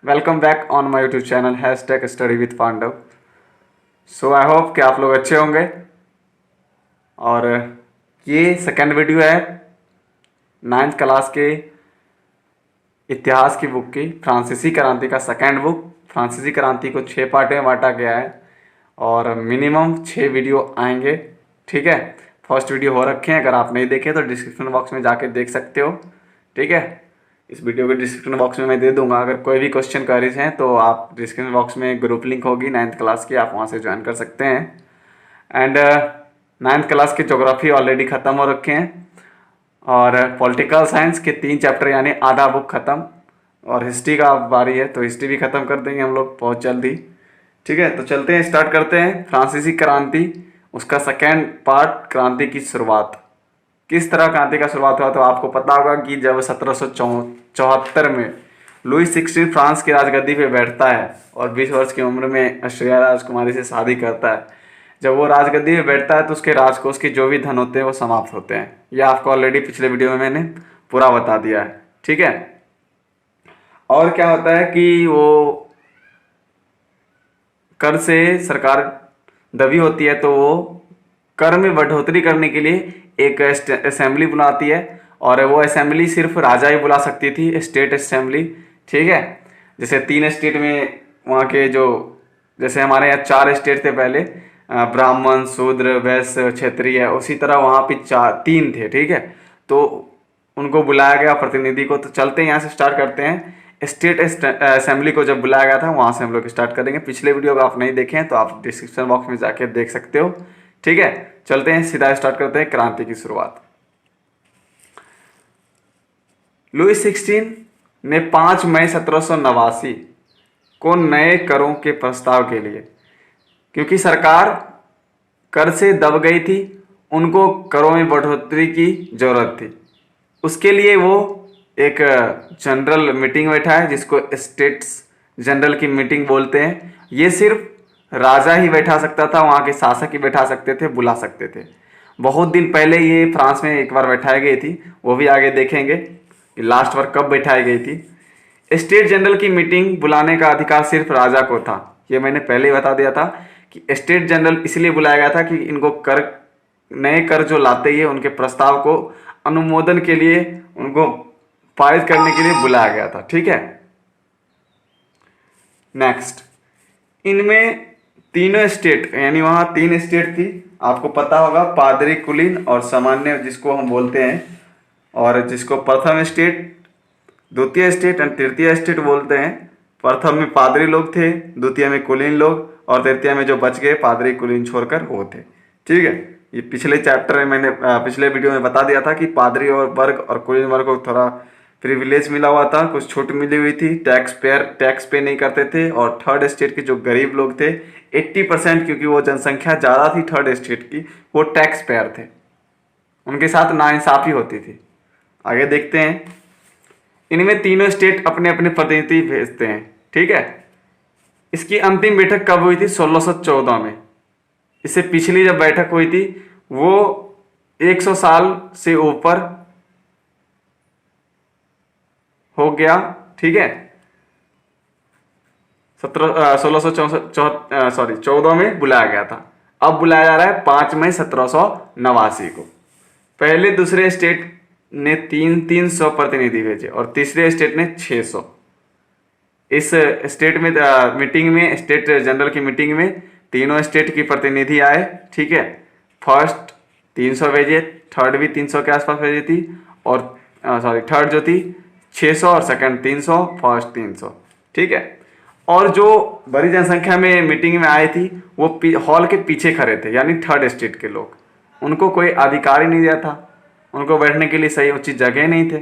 Welcome back on my YouTube channel hashtag study with Pandav. So I hope कि आप लोग अच्छे होंगे। और ये सेकेंड वीडियो है नाइन्थ क्लास के इतिहास की बुक की, फ्रांसीसी क्रांति का सेकेंड बुक। फ्रांसीसी क्रांति को 6 पार्ट में बांटा गया है और मिनिमम 6 वीडियो आएंगे। ठीक है, फर्स्ट वीडियो हो रखे हैं, अगर आप नहीं देखे तो डिस्क्रिप्शन बॉक्स में जाके देख सकते हो। ठीक है, इस वीडियो के डिस्क्रिप्शन बॉक्स में मैं दे दूंगा। अगर कोई भी क्वेश्चन क्वेरीज हैं तो आप डिस्क्रिप्शन बॉक्स में ग्रुप लिंक होगी नाइन्थ क्लास की, आप वहाँ से ज्वाइन कर सकते हैं। एंड नाइन्थ क्लास की ज्योग्राफी ऑलरेडी ख़त्म हो रखे हैं और पॉलिटिकल साइंस के 3 चैप्टर यानी आधा बुक ख़त्म, और हिस्ट्री का बारी है तो हिस्ट्री भी ख़त्म कर देंगे हम लोग बहुत जल्दी। ठीक है, तो चलते हैं, स्टार्ट करते हैं। फ्रांसीसी क्रांति, उसका सेकेंड पार्ट, क्रांति की शुरुआत। किस तरह क्रांति का शुरुआत हुआ, तो आपको पता होगा कि जब 1774 में लुई 16 फ्रांस की राजगद्दी पे बैठता है और 20 वर्ष की उम्र में ऑस्ट्रिया राजकुमारी से शादी करता है। जब वो राजगद्दी पे बैठता है तो उसके राजकोष के जो भी धन होते हैं वो समाप्त होते हैं। यह आपको ऑलरेडी पिछले वीडियो में मैंने पूरा बता दिया है। ठीक है, और क्या होता है कि वो कर से सरकार दबी होती है तो वो कर में बढ़ोतरी करने के लिए एक असेंबली बुलाती है, और वो असेंबली सिर्फ राजा ही बुला सकती थी, स्टेट असेंबली। ठीक है, जैसे 3 स्टेट में वहाँ के जो, जैसे हमारे यहाँ 4 स्टेट थे पहले, ब्राह्मण, शूद्र, वैश्य, क्षत्रिय, उसी तरह वहाँ पे 3 थे। ठीक है, तो उनको बुलाया गया प्रतिनिधि को। तो चलते हैं यहाँ से स्टार्ट करते हैं। स्टेट असेंबली को जब बुलाया गया था वहाँ से हम लोग स्टार्ट करेंगे। पिछले वीडियो को आप नहीं देखे हैं तो आप डिस्क्रिप्शन बॉक्स में जाके देख सकते हो। ठीक है, चलते हैं, सीधा स्टार्ट करते हैं क्रांति की शुरुआत। लुई 16 ने 5 मई 1789 को नए करों के प्रस्ताव के लिए, क्योंकि सरकार कर से दब गई थी, उनको करों में बढ़ोतरी की जरूरत थी। उसके लिए वो एक जनरल मीटिंग बैठा है जिसको स्टेट्स जनरल की मीटिंग बोलते हैं। ये सिर्फ राजा ही बैठा सकता था, वहाँ के शासक ही बैठा सकते थे, बुला सकते थे। बहुत दिन पहले ये फ्रांस में एक बार बैठाई गई थी, वो भी आगे देखेंगे कि लास्ट बार कब बैठाई गई थी। स्टेट जनरल की मीटिंग बुलाने का अधिकार सिर्फ राजा को था। ये मैंने पहले ही बता दिया था कि स्टेट जनरल इसलिए बुलाया गया था कि इनको कर, नए कर जो लाते ही उनके प्रस्ताव को अनुमोदन के लिए, उनको पारित करने के लिए बुलाया गया था। ठीक है, नेक्स्ट, इनमें तीनों स्टेट, यानी वहां 3 स्टेट थी, आपको पता होगा, पादरी, कुलीन और सामान्य, जिसको हम बोलते हैं, और जिसको प्रथम स्टेट, द्वितीय स्टेट और तृतीय स्टेट बोलते हैं। प्रथम में पादरी लोग थे, द्वितीय में कुलीन लोग, और तृतीय में जो बच गए पादरी कुलीन छोड़कर वो थे। ठीक है, ये पिछले चैप्टर में मैंने पिछले वीडियो में बता दिया था कि पादरी और वर्ग और कुलीन वर्ग को थोड़ा प्रिविलेज मिला हुआ था, कुछ छूट मिली हुई थी, टैक्स पे नहीं करते थे। और थर्ड स्टेट के जो गरीब लोग थे 80%, क्योंकि वो जनसंख्या ज़्यादा थी थर्ड स्टेट की, वो टैक्स पेयर थे, उनके साथ नाइंसाफ़ी होती थी। आगे देखते हैं, इनमें तीनों स्टेट अपने अपने प्रतिनिधि भेजते हैं। ठीक है, इसकी अंतिम बैठक कब हुई थी? 1614 में। इससे पिछली जब बैठक हुई थी वो 100 साल से ऊपर हो गया। ठीक है, 14 में बुलाया गया था, अब बुलाया जा रहा है 5 मई 1789 को। पहले दूसरे स्टेट ने 300 प्रतिनिधि भेजे और तीसरे स्टेट ने 600। इस स्टेट में मीटिंग में, स्टेट जनरल की मीटिंग में तीनों स्टेट की प्रतिनिधि आए। ठीक है, फर्स्ट 300 भेजे, थर्ड भी 300 के आसपास भेजी थी, और थर्ड जो थी 600, और सेकंड 300, फर्स्ट 300। ठीक है, और जो बड़ी जनसंख्या में मीटिंग में आए थी वो हॉल के पीछे खड़े थे, यानी थर्ड स्टेट के लोग, उनको कोई अधिकार ही नहीं दिया था, उनको बैठने के लिए सही उचित जगह नहीं थे।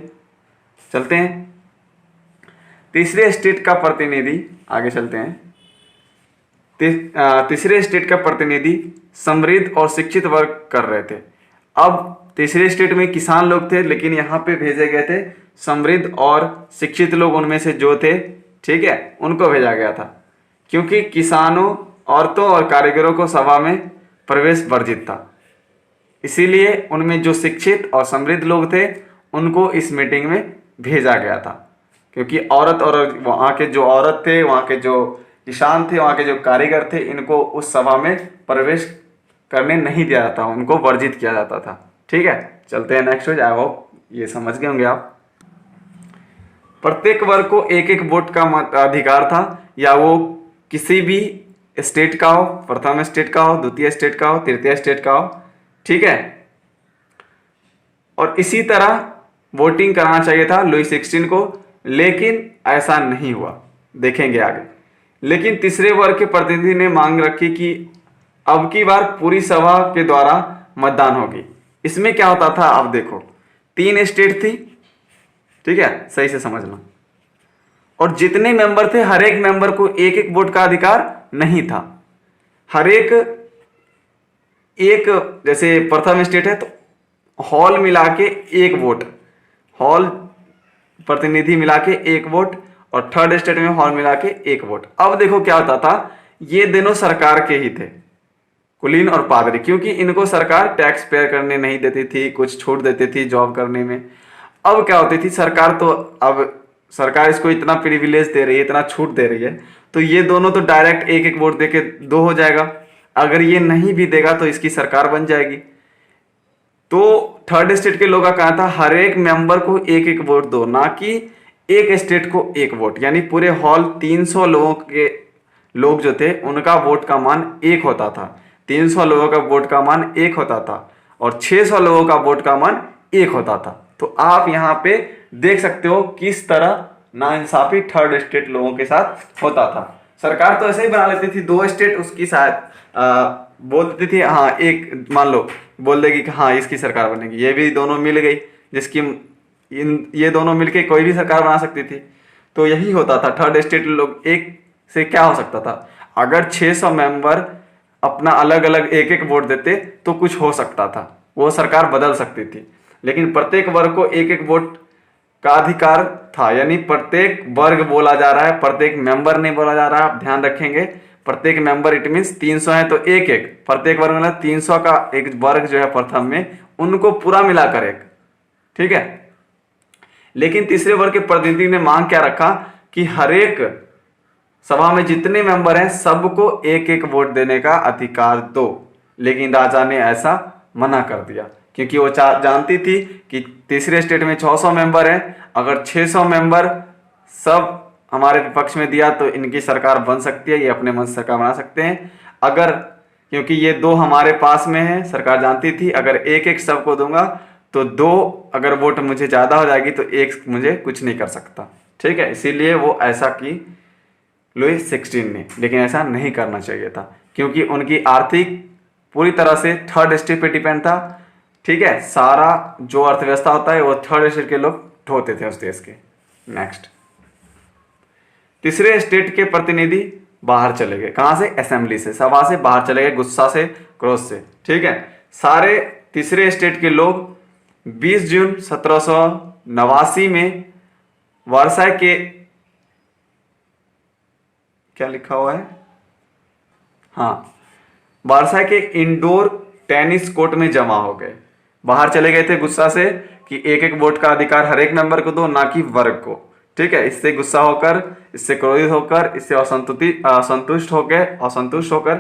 चलते हैं, तीसरे स्टेट का प्रतिनिधि, आगे चलते हैं। तीसरे स्टेट का प्रतिनिधि समृद्ध और शिक्षित वर्ग कर रहे थे। अब तीसरे स्टेट में किसान लोग थे, लेकिन यहाँ पे भेजे गए थे समृद्ध और शिक्षित लोग, उनमें से जो थे, ठीक है, उनको भेजा गया था, क्योंकि किसानों, औरतों और कारीगरों को सभा में प्रवेश वर्जित था। इसीलिए उनमें जो शिक्षित और समृद्ध लोग थे उनको इस मीटिंग में भेजा गया था, क्योंकि औरत और वहाँ के जो औरत थे, वहाँ के जो किसान थे, वहाँ के जो कारीगर थे, इनको उस सभा में प्रवेश करने नहीं दिया जाता, उनको वर्जित किया जाता था। ठीक है, चलते हैं नेक्स्ट पेज। आई होप ये समझ गए होंगे आप। प्रत्येक वर्ग को एक एक वोट का अधिकार था, या वो किसी भी स्टेट का हो, प्रथम स्टेट का हो, द्वितीय स्टेट का हो, तृतीय स्टेट का हो। ठीक है, और इसी तरह वोटिंग कराना चाहिए था लुई 16 को, लेकिन ऐसा नहीं हुआ, देखेंगे आगे। लेकिन तीसरे वर्ग के प्रतिनिधि ने मांग रखी कि अब की बार पूरी सभा के द्वारा मतदान होगी। इसमें क्या होता था, अब देखो 3 स्टेट थी, ठीक है, सही से समझना, और जितने मेंबर थे हर एक मेंबर को एक एक वोट का अधिकार नहीं था। हर एक जैसे प्रथम स्टेट है तो हॉल मिला के एक वोट, हॉल प्रतिनिधि मिला के एक वोट, और थर्ड स्टेट में हॉल मिला के एक वोट। अब देखो क्या होता था, ये दोनों सरकार के ही थे, कुलीन और पादरी, क्योंकि इनको सरकार टैक्स पे करने नहीं देती थी, कुछ छूट देती थी जॉब करने में। अब क्या होती थी, सरकार तो अब सरकार इसको इतना प्रिविलेज दे रही है, इतना छूट दे रही है, तो ये दोनों तो डायरेक्ट एक एक वोट देके 2 हो जाएगा। अगर ये नहीं भी देगा तो इसकी सरकार बन जाएगी। तो थर्ड स्टेट के लोगों का कहा था हर एक मेंबर को एक एक वोट दो, ना कि एक स्टेट को एक वोट। यानी पूरे हॉल 300 लोगों के लोग जो थे उनका वोट का मान एक होता था, 300 लोगों का वोट का मान एक होता था, और 600 लोगों का वोट का मान एक होता था। तो आप यहाँ पे देख सकते हो किस तरह नाइंसाफी थर्ड स्टेट लोगों के साथ होता था। सरकार तो ऐसे ही बना लेती थी, 2 स्टेट उसकी शायद बोल देती थी, हाँ एक मान लो बोल देगी कि हाँ इसकी सरकार बनेगी, ये भी दोनों मिल गई, जिसकी ये दोनों मिलके कोई भी सरकार बना सकती थी। तो यही होता था, थर्ड स्टेट लोग एक से क्या हो सकता था, अगर 600 मेंबर अपना अलग अलग एक एक वोट देते तो कुछ हो सकता था, वो सरकार बदल सकती थी। लेकिन प्रत्येक वर्ग को एक एक वोट का अधिकार था, यानी प्रत्येक वर्ग बोला जा रहा है, प्रत्येक मेंबर नहीं बोला जा रहा है। आप ध्यान रखेंगे, प्रत्येक मेंबर इट मीन्स 300 है तो एक एक, प्रत्येक वर्ग मतलब 300 का एक वर्ग जो है प्रथम में, उनको पूरा मिलाकर एक। ठीक है, लेकिन तीसरे वर्ग के प्रतिनिधि ने मांग क्या रखा कि हर एक सभा में जितने मेंबर हैं सबको एक एक वोट देने का अधिकार दो। लेकिन राजा ने ऐसा मना कर दिया, क्योंकि वो जानती थी कि तीसरे स्टेट में 600 मेंबर हैं, अगर 600 मेंबर सब हमारे विपक्ष में दिया तो इनकी सरकार बन सकती है, ये अपने मन से सरकार बना सकते हैं। अगर क्योंकि ये 2 हमारे पास में है, सरकार जानती थी अगर एक एक सबको दूंगा तो 2 अगर वोट मुझे ज्यादा हो जाएगी तो एक मुझे कुछ नहीं कर सकता। ठीक है, इसीलिए वो ऐसा की लुई 16 ने। लेकिन ऐसा नहीं करना चाहिए था, क्योंकि उनकी आर्थिक पूरी तरह से थर्ड स्टेट पे डिपेंड था। ठीक है, सारा जो अर्थव्यवस्था होता है वो थर्ड स्टेट के लोग ढोते थे उस देश के। नेक्स्ट, तीसरे स्टेट के प्रतिनिधि बाहर चले गए, कहां से, असेंबली से, सभा से बाहर चले गए, गुस्सा से, क्रोध से। ठीक है, सारे तीसरे स्टेट के लोग 20 जून 1789 में वर्साई के, क्या लिखा हुआ है, हाँ, वर्साई के इंडोर टेनिस कोर्ट में जमा हो गए। बाहर चले गए थे गुस्सा से कि एक एक वोट का अधिकार हर एक मेंबर को दो, ना कि वर्ग को। ठीक है, इससे गुस्सा होकर, इससे क्रोधित होकर, इससे असंतुष्ट होकर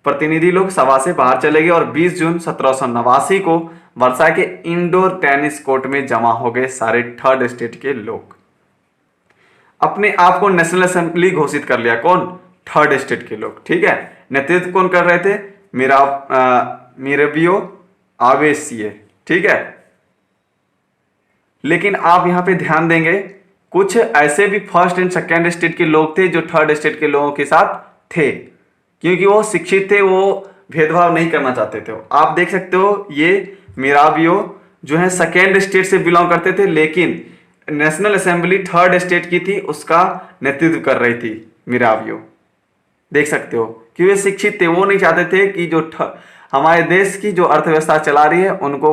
प्रतिनिधि लोग सभा से बाहर चले गए और 20 जून 1789 को वर्साई के इंडोर टेनिस कोर्ट में जमा हो गए सारे थर्ड स्टेट के लोग। अपने आप को नेशनल असेंबली घोषित कर लिया, कौन, थर्ड स्टेट के लोग। ठीक है, नेतृत्व कौन कर रहे थे, मिराबियो आवेसिये। ठीक है, लेकिन आप यहां पे ध्यान देंगे कुछ ऐसे भी फर्स्ट एंड सेकेंड स्टेट के लोग थे जो थर्ड स्टेट के लोगों के साथ थे, क्योंकि वो शिक्षित थे, वो भेदभाव नहीं करना चाहते थे। आप देख सकते हो ये मिराबियो जो है सेकेंड स्टेट से बिलोंग करते थे, लेकिन नेशनल असेंबली थर्ड स्टेट की थी, उसका नेतृत्व कर रही थी मिराबियो। देख सकते हो कि वे शिक्षित थे, वो नहीं चाहते थे कि जो हमारे देश की जो अर्थव्यवस्था चला रही है उनको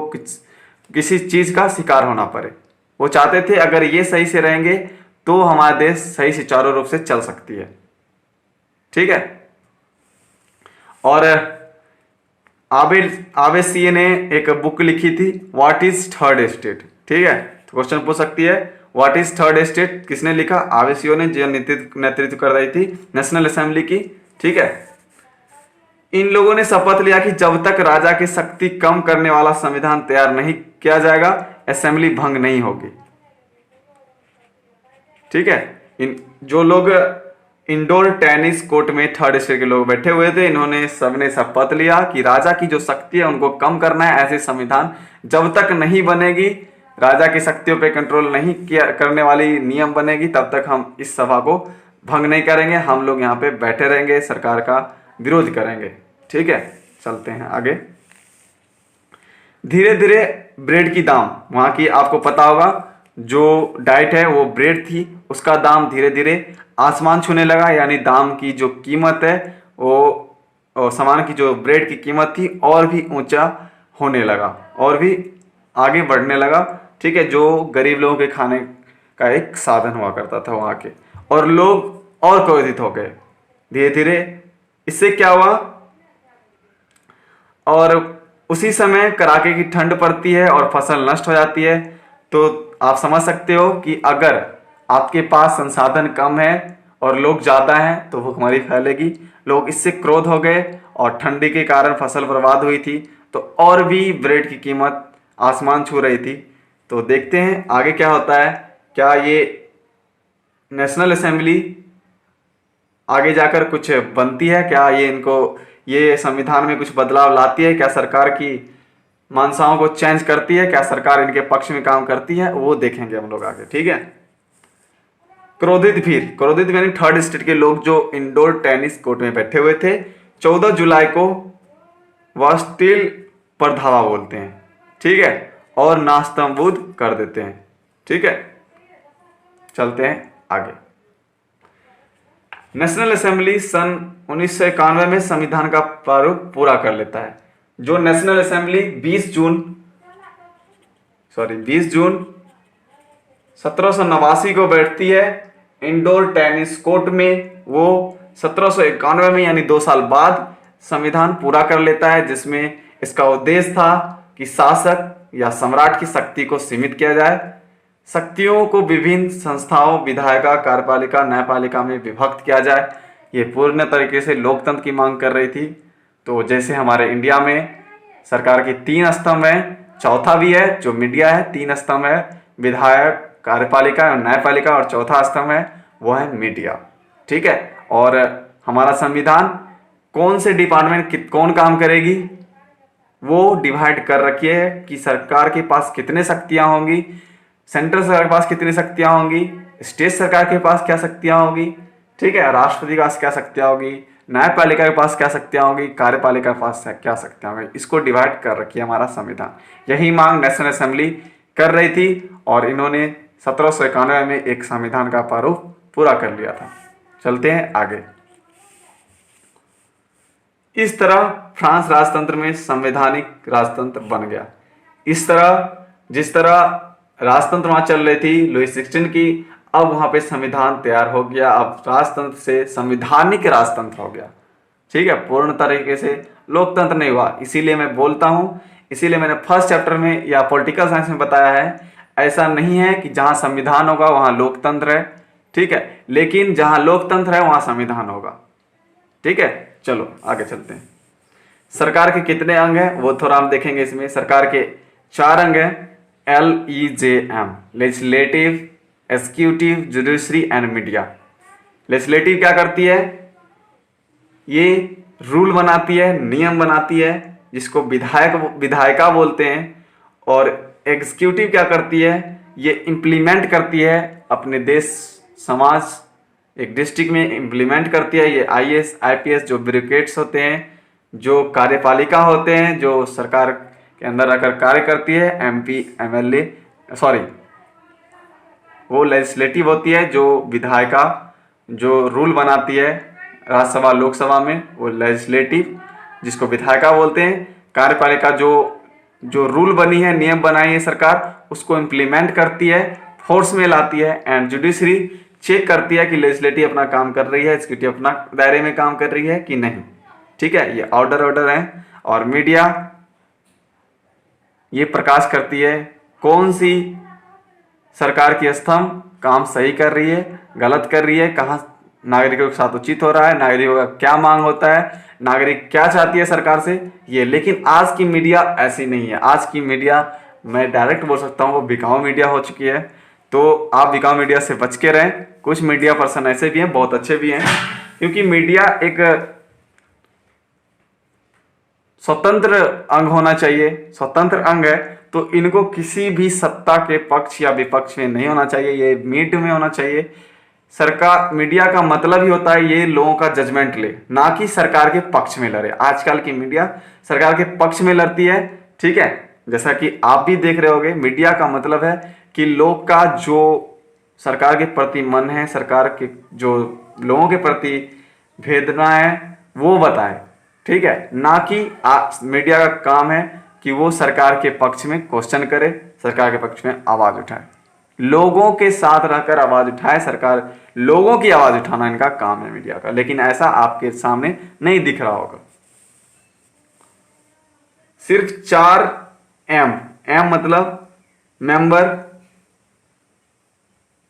किसी चीज का शिकार होना पड़े। वो चाहते थे अगर ये सही से रहेंगे तो हमारा देश सही से चारों रूप से चल सकती है। ठीक है, और आवेसिये ने एक बुक लिखी थी, व्हाट इज थर्ड स्टेट। ठीक है, तो क्वेश्चन पूछ सकती है व्हाट इज थर्ड एस्टेट किसने लिखा? आवेसियो ने, जो नेतृत्व कर रही थी नेशनल असेंबली की। ठीक है, इन लोगों ने शपथ लिया कि जब तक राजा की शक्ति कम करने वाला संविधान तैयार नहीं किया जाएगा असेंबली भंग नहीं होगी। ठीक है, इन जो लोग इंडोर टेनिस कोर्ट में थर्ड स्टेट के लोग बैठे हुए थे, इन्होंने सबने शपथ लिया कि राजा की जो शक्ति है उनको कम करना है। ऐसे संविधान जब तक नहीं बनेगी, राजा की शक्तियों पे कंट्रोल नहीं किया करने वाली नियम बनेगी, तब तक हम इस सभा को भंग नहीं करेंगे। हम लोग यहाँ पे बैठे रहेंगे, सरकार का विरोध करेंगे। ठीक है, चलते हैं आगे। धीरे धीरे ब्रेड की दाम, वहां की आपको पता होगा जो डाइट है वो ब्रेड थी, उसका दाम धीरे धीरे आसमान छूने लगा। यानी दाम की जो कीमत है वो सामान की जो ब्रेड की कीमत थी और भी ऊंचा होने लगा और भी आगे बढ़ने लगा। ठीक है, जो गरीब लोगों के खाने का एक साधन हुआ करता था वहाँ के, और लोग और क्रोधित हो गए धीरे धीरे। इससे क्या हुआ, और उसी समय कड़ाके की ठंड पड़ती है और फसल नष्ट हो जाती है। तो आप समझ सकते हो कि अगर आपके पास संसाधन कम है और लोग ज़्यादा हैं तो भुखमरी फैलेगी। लोग इससे क्रोध हो गए और ठंडी के कारण फसल बर्बाद हुई थी, तो और भी ब्रेड की कीमत आसमान छू रही थी। तो देखते हैं आगे क्या होता है। क्या ये नेशनल असेंबली आगे जाकर कुछ बनती है? क्या ये संविधान में कुछ बदलाव लाती है? क्या सरकार की मंशाओं को चेंज करती है? क्या सरकार इनके पक्ष में काम करती है? वो देखेंगे हम लोग आगे। ठीक है, क्रोधित यानी थर्ड स्टेट के लोग जो इंडोर टेनिस कोर्ट में बैठे हुए थे, 14 जुलाई को वह स्टील पर धावा बोलते हैं। ठीक है, और नास्तंबूद कर देते हैं। ठीक है, चलते हैं आगे। नेशनल असेंबली सन 1991 में संविधान का प्रारूप पूरा कर लेता है। जो नेशनल असेंबली 20 जून 1789 को बैठती है इंडोर टेनिस कोर्ट में, वो 1791 में यानी 2 साल बाद संविधान पूरा कर लेता है, जिसमें इसका उद्देश्य था कि शासक या सम्राट की शक्ति को सीमित किया जाए, शक्तियों को विभिन्न संस्थाओं विधायिका, कार्यपालिका, न्यायपालिका में विभक्त किया जाए। ये पूर्ण तरीके से लोकतंत्र की मांग कर रही थी। तो जैसे हमारे इंडिया में सरकार के 3 स्तंभ हैं, चौथा भी है जो मीडिया है, 3 स्तंभ है, विधायक, कार्यपालिका और न्यायपालिका, और चौथा स्तंभ है वो है मीडिया। ठीक है, और हमारा संविधान कौन से डिपार्टमेंट कौन काम करेगी वो डिवाइड कर रखी है कि सरकार के पास कितने शक्तियां होंगी, सेंट्रल सरकार के पास कितनी शक्तियां होंगी, स्टेट सरकार के पास क्या शक्तियां होगी। ठीक है, राष्ट्रपति के पास क्या शक्तियां होगी, न्यायपालिका के पास क्या शक्तियां होगी, कार्यपालिका के पास क्या शक्तियां होंगी। इसको डिवाइड कर रखी है हमारा संविधान। यही मांग नेशनल असेंबली कर रही थी और इन्होंने 1791 में एक संविधान का प्रारूप पूरा कर लिया था। चलते हैं आगे। इस तरह फ्रांस राजतंत्र में संवैधानिक राजतंत्र बन गया। जिस तरह राजतंत्र वहां चल रही थी लुई 16 की, अब वहां पे संविधान तैयार हो गया। अब राजतंत्र से संवैधानिक राजतंत्र हो गया। ठीक है, पूर्ण तरीके से लोकतंत्र नहीं हुआ। इसीलिए मैं बोलता हूं, इसीलिए मैंने फर्स्ट चैप्टर में या पॉलिटिकल साइंस में बताया है, ऐसा नहीं है कि जहां संविधान होगा वहां लोकतंत्र है। ठीक है, लेकिन जहां लोकतंत्र है वहां संविधान होगा। ठीक है, चलो आगे चलते हैं। सरकार के कितने अंग हैं वो थोड़ा हम देखेंगे। इसमें सरकार के 4 अंग हैं, LEJM, legislative, executive, judiciary and media. Legislative क्या करती है? ये रूल बनाती है, नियम बनाती है, जिसको विधायिका बोलते हैं। और एग्जीक्यूटिव क्या करती है? ये इम्प्लीमेंट करती है, अपने देश समाज एक डिस्ट्रिक्ट में इम्प्लीमेंट करती है। ये IAS IPS जो ब्यूरोक्रेट्स होते हैं, जो कार्यपालिका होते हैं, जो सरकार के अंदर रहकर कार्य करती है, MP MLA वो लेजिस्लेटिव होती है। जो विधायिका जो रूल बनाती है राज्यसभा लोकसभा में, वो लेजिस्लेटिव जिसको विधायिका बोलते हैं। कार्यपालिका जो रूल बनी है, नियम बनाई है सरकार, उसको इम्प्लीमेंट करती है, फोर्स में लाती है। एंड जुडिशरी चेक करती है कि लेजिस्लेटिव अपना काम कर रही है, एग्जीक्यूटिव अपना दायरे में काम कर रही है कि नहीं। ठीक है, ये ऑर्डर है। और मीडिया ये प्रकाश करती है कौन सी सरकार की स्तंभ काम सही कर रही है, गलत कर रही है, कहाँ नागरिकों के साथ उचित हो रहा है, नागरिकों का क्या मांग होता है, नागरिक क्या चाहती है सरकार से ये। लेकिन आज की मीडिया ऐसी नहीं है। आज की मीडिया मैं डायरेक्ट बोल सकता हूँ वो बिकाऊ मीडिया हो चुकी है। तो आप बिकाऊ मीडिया से बच के रहें। कुछ मीडिया पर्सन ऐसे भी हैं, बहुत अच्छे भी हैं, क्योंकि मीडिया एक स्वतंत्र अंग होना चाहिए। स्वतंत्र अंग है तो इनको किसी भी सत्ता के पक्ष या विपक्ष में नहीं होना चाहिए, ये मीट में होना चाहिए। सरकार मीडिया का मतलब ही होता है ये लोगों का जजमेंट ले, ना कि सरकार के पक्ष में लड़े। आजकल की मीडिया सरकार के पक्ष में लड़ती है, ठीक है, जैसा कि आप भी देख रहे होंगे। मीडिया का मतलब है कि लोग का जो सरकार के प्रति मन है, सरकार के जो लोगों के प्रति वेदना है वो बताए, ठीक है, ना कि मीडिया का काम है कि वो सरकार के पक्ष में क्वेश्चन करे, सरकार के पक्ष में आवाज उठाए, लोगों के साथ रहकर आवाज उठाए। सरकार लोगों की आवाज उठाना इनका काम है मीडिया का, लेकिन ऐसा आपके सामने नहीं दिख रहा होगा। सिर्फ 4 एम मतलब मेंबर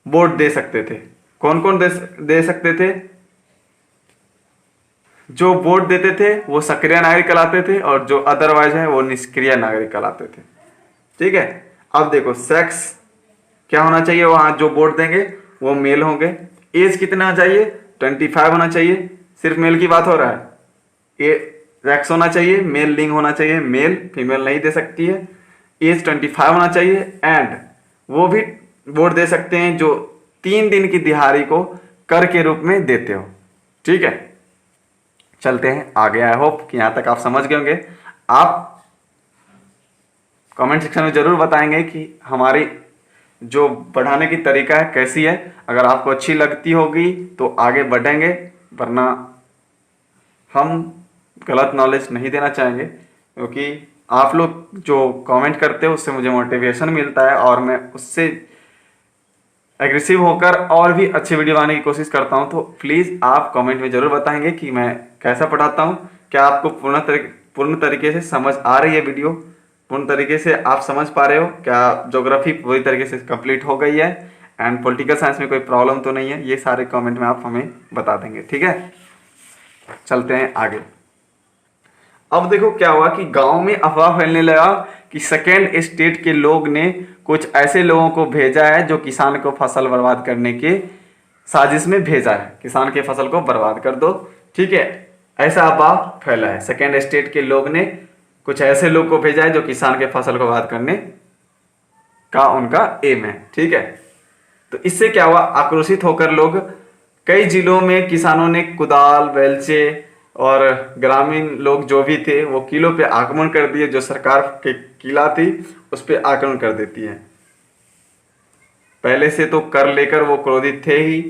वोट दे सकते थे। कौन कौन दे सकते थे? जो वोट देते थे वो सक्रिय नागरिक कहलाते थे और जो अदरवाइज है वो निष्क्रिय नागरिक कहलाते थे, ठीक है। अब देखो सेक्स क्या होना चाहिए, वहां जो वोट देंगे वो मेल होंगे। एज कितना चाहिए? 25 होना चाहिए। सिर्फ मेल की बात हो रहा है। सेक्स होना चाहिए, मेल लिंग होना चाहिए, मेल फीमेल नहीं दे सकती है। एज 25 होना चाहिए एंड वो भी वोट दे सकते हैं जो 3 दिन की दिहाड़ी को कर के रूप में देते हो, ठीक है। चलते हैं आगे। आई होप कि यहां तक आप समझ गए होंगे। आप कमेंट सेक्शन में जरूर बताएंगे कि हमारी जो बढ़ाने की तरीका है कैसी है। अगर आपको अच्छी लगती होगी तो आगे बढ़ेंगे, वरना हम गलत नॉलेज नहीं देना चाहेंगे, क्योंकि आप लोग जो कमेंट करते हो उससे मुझे मोटिवेशन मिलता है और मैं उससे एग्रेसिव होकर और भी अच्छी वीडियो बनाने की कोशिश करता हूं। तो प्लीज़ आप कमेंट में ज़रूर बताएंगे कि मैं कैसा पढ़ाता हूं। क्या आपको पूर्ण तरीके से समझ आ रही है वीडियो? पूर्ण तरीके से आप समझ पा रहे हो? क्या ज्योग्राफी पूरी तरीके से कंप्लीट हो गई है एंड पॉलिटिकल साइंस में कोई प्रॉब्लम तो नहीं है? ये सारे कमेंट में आप हमें बता देंगे, ठीक है। चलते हैं आगे। अब देखो क्या हुआ कि गांव में अफवाह फैलने लगा कि सेकेंड स्टेट के लोग ने कुछ ऐसे लोगों को भेजा है जो किसान को फसल बर्बाद करने के साजिश में भेजा है। किसान के फसल को बर्बाद कर दो, ठीक है, ऐसा अफवाह फैला है। सेकेंड स्टेट के लोग ने कुछ ऐसे लोग को भेजा है जो किसान के फसल को बर्बाद करने का उनका एम है, ठीक है। तो इससे क्या हुआ, आक्रोशित होकर लोग कई जिलों में किसानों ने कुदाल, बेलचे और ग्रामीण लोग जो भी थे वो किलों पे आक्रमण कर दिए। जो सरकार के किला थी उस पे आक्रमण कर देती है। पहले से तो कर लेकर वो क्रोधित थे ही,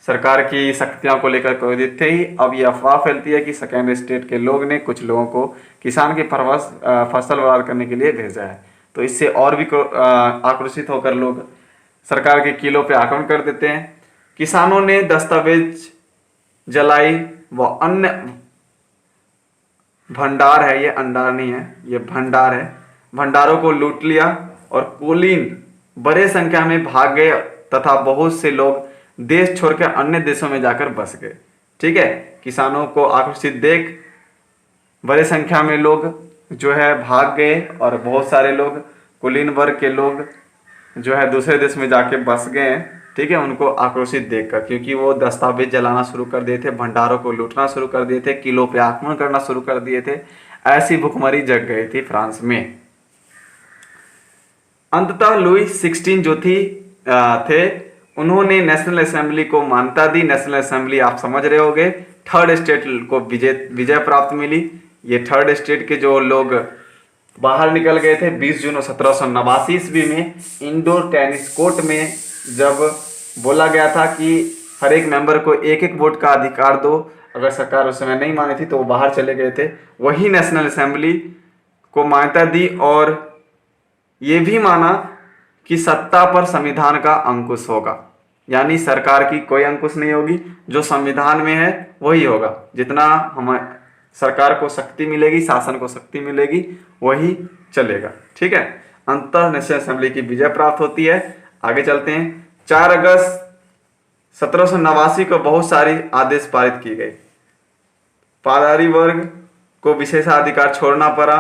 सरकार की शक्तियों को लेकर क्रोधित थे ही। अब ये अफवाह फैलती है कि सेकेंड स्टेट के लोग ने कुछ लोगों को किसान की फसल बर्बाद करने के लिए भेजा है। तो इससे और भी आक्रोशित होकर लोग सरकार के किलों पे आक्रमण कर देते हैं। किसानों ने दस्तावेज जलाई व अन्य भंडार है, ये अंडार नहीं है, ये भंडार है, भंडारों को लूट लिया और कुलीन बड़े संख्या में भाग गए तथा बहुत से लोग देश छोड़कर अन्य देशों में जाकर बस गए, ठीक है। किसानों को आक्रोशित देख बड़े संख्या में लोग जो है भाग गए और बहुत सारे लोग कुलीन वर्ग के लोग जो है दूसरे देश में जाके बस गए हैं, ठीक है, उनको आक्रोशित देखकर, क्योंकि वो दस्तावेज जलाना शुरू कर दिए थे, भंडारों को लूटना शुरू कर दिए थे, किलों पे आक्रमण करना शुरू कर दिए थे। ऐसी भुखमरी जग गई थी फ्रांस में। अंततः लुई 16 जो थे उन्होंने नेशनल असेंबली को मान्यता दी। नेशनल असेंबली आप समझ रहे होंगे, थर्ड स्टेट को विजय प्राप्त मिली। ये थर्ड स्टेट के जो लोग बाहर निकल गए थे 20 जून 1789 ईस्वी में इंडोर टेनिस कोर्ट में, जब बोला गया था कि हर एक मेंबर को एक एक वोट का अधिकार दो, अगर सरकार उस समय नहीं मानी थी तो वो बाहर चले गए थे। वही नेशनल असेंबली को मान्यता दी और ये भी माना कि सत्ता पर संविधान का अंकुश होगा, यानी सरकार की कोई अंकुश नहीं होगी, जो संविधान में है वही होगा। जितना हमें सरकार को शक्ति मिलेगी, शासन को शक्ति मिलेगी, वही चलेगा, ठीक है। अंततः नेशनल असेंबली की विजय प्राप्त होती है। आगे चलते हैं। 4 अगस्त 1789 को बहुत सारी आदेश पारित किए गए। पादारी वर्ग को विशेषाधिकार छोड़ना पड़ा,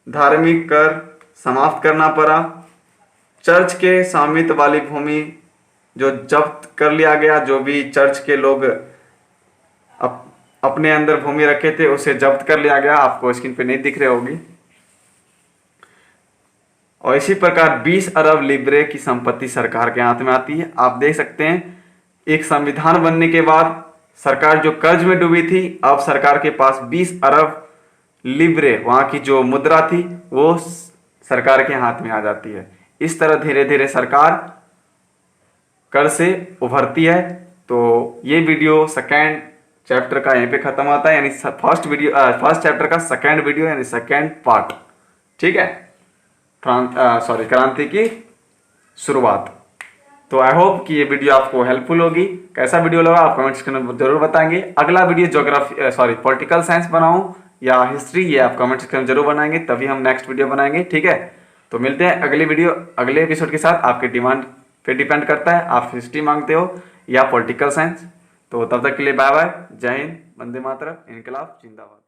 धार्मिक कर समाप्त करना पड़ा, चर्च के स्वामित्व वाली भूमि जो जब्त कर लिया गया, जो भी चर्च के लोग अपने अंदर भूमि रखे थे उसे जब्त कर लिया गया। आपको स्क्रीन पे नहीं दिख रही होगी। और इसी प्रकार 20 अरब लिब्रे की संपत्ति सरकार के हाथ में आती है। आप देख सकते हैं एक संविधान बनने के बाद सरकार जो कर्ज में डूबी थी, अब सरकार के पास 20 अरब लिब्रे, वहां की जो मुद्रा थी वो सरकार के हाथ में आ जाती है। इस तरह धीरे धीरे सरकार कर्ज से उभरती है। तो ये वीडियो सेकेंड चैप्टर का यहीं पे खत्म होता है, यानी फर्स्ट चैप्टर का सेकेंड वीडियो यानी सेकेंड पार्ट। ठीक है, क्रांति की शुरुआत। तो आई होप कि ये वीडियो आपको हेल्पफुल होगी। कैसा वीडियो लगा आप कमेंट सेक्शन में जरूर बताएंगे। अगला वीडियो पॉलिटिकल साइंस बनाऊं या हिस्ट्री, ये आप कमेंट सेक्शन में जरूर बनाएंगे, तभी हम नेक्स्ट वीडियो बनाएंगे। ठीक है, तो मिलते हैं अगले एपिसोड के साथ। आपके डिमांड पे डिपेंड करता है, आप हिस्ट्री मांगते हो या पॉलिटिकल साइंस। तो तब तक के लिए बाय बाय, जय हिंद, वंदे मातरम, इनकलाब जिंदाबाद।